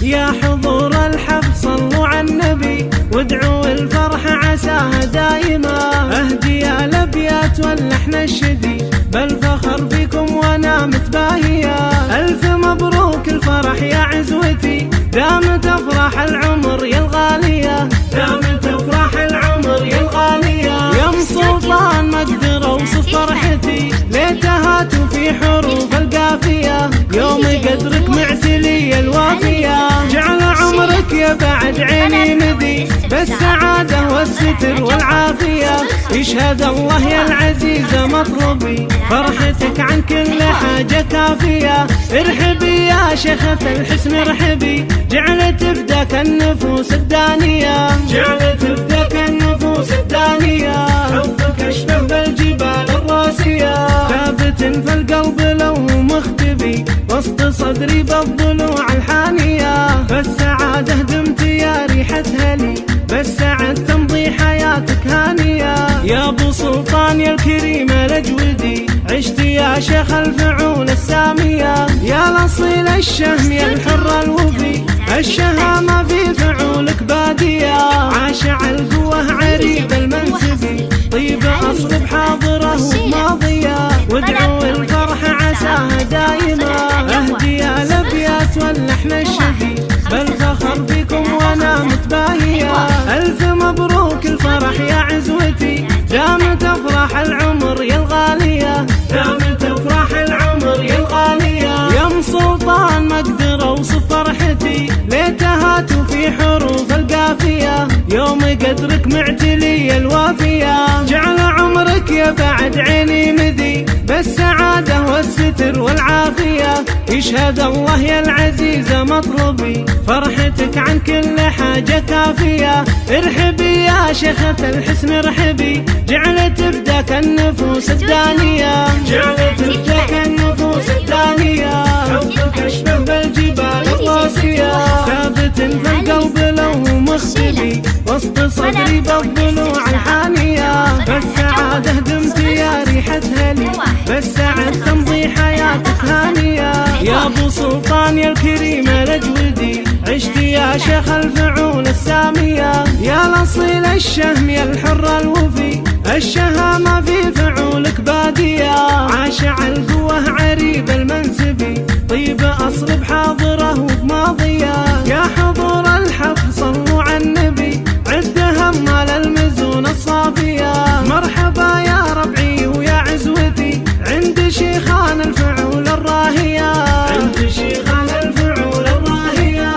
يا حضور الحفل صلوا على النبي وادعوا الفرح عساها دايما. اهدي الابيات واللحن الشدي بالفخر فيكم وانا متباهية. الف مبروك الفرح يا عزوتي دامت افراح العمر يا الغالية، دامت افراح العمر يا الغالية. يا ام سلطان ما اقدر اوصف فرحتي ليتها في حروف القافية. يوم قدرك معتلي الوافية جعل عمرك يا بعد عيني مدي بالسعادة والستر والعافية. يشهد الله يا العزيزة مطلبي فرحتك عن كل حاجة كافية. ارحبي يا شيخة الحسن ارحبي جعلت فداك النفوس الدانية، جعلت فداك النفوس الدانية. حبك اشبه بالجبال الراسية ثابت في القلب لو مختبي وسط صدري بالضلوع الحانية. فالسعادة دمت يا ريحة هلي بالسعد تمضي حياتك هانية. يا ابو سلطان يا الكريم الاجودي عشت يا شيخ الفعول السامية. يا الاصيل الشهم يا الحر الوفي الشهامة في فعولك بادية. عاش على القوة عريب المنسبي طيب اصل بحاضره وماضية وادعوا الفرح عساها دايما. اهدي الابيات واللحن الشدي بالفخر فيكم وانا متباهية. الف مبروك الفرح يا عزوتي دامت افراح العمر يا الغالية، دامت افراح العمر يا الغالية. يا ام سلطان ما اقدر اوصف فرحتي ليتها في حروف القافية. يوم قدرك معتلي الوافية جعل عمرك يا بعد عيني مدي بالسعادة والستر والعافية. يشهد الله يا العزيزة مطلبي فرحتك عن كل حاجة كافية. ارحبي يا شيخة الحسن ارحبي جعلت فداك النفوس الدانية، جعلت فداك النفوس الدانية. حبك اشبه بالجبال الراسية ثابت في القلب لو مختبي وسط صدري بالضلوع الحانية. بالسعادة دمت يا ريحة هلي بالسعد تمضي حياتك هانية. يا ابو سلطان يا الكريم الاجودي عشت يا شيخ الفعول السامية. يا الاصيل الشهم يا الحر الوفي الشهامة في فعولك بادية. عاش على القوة عريب المنسبي طيب اصل بحاضره وبماضية. يا حضور الحفل صلوا على النبي عد همال المزون الصافية. مرحبا يا ربعي ويا عزوتي عند شيخان الفعول الراهية، عند شيخان الفعول الراهية.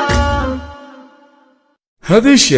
هذا الشيء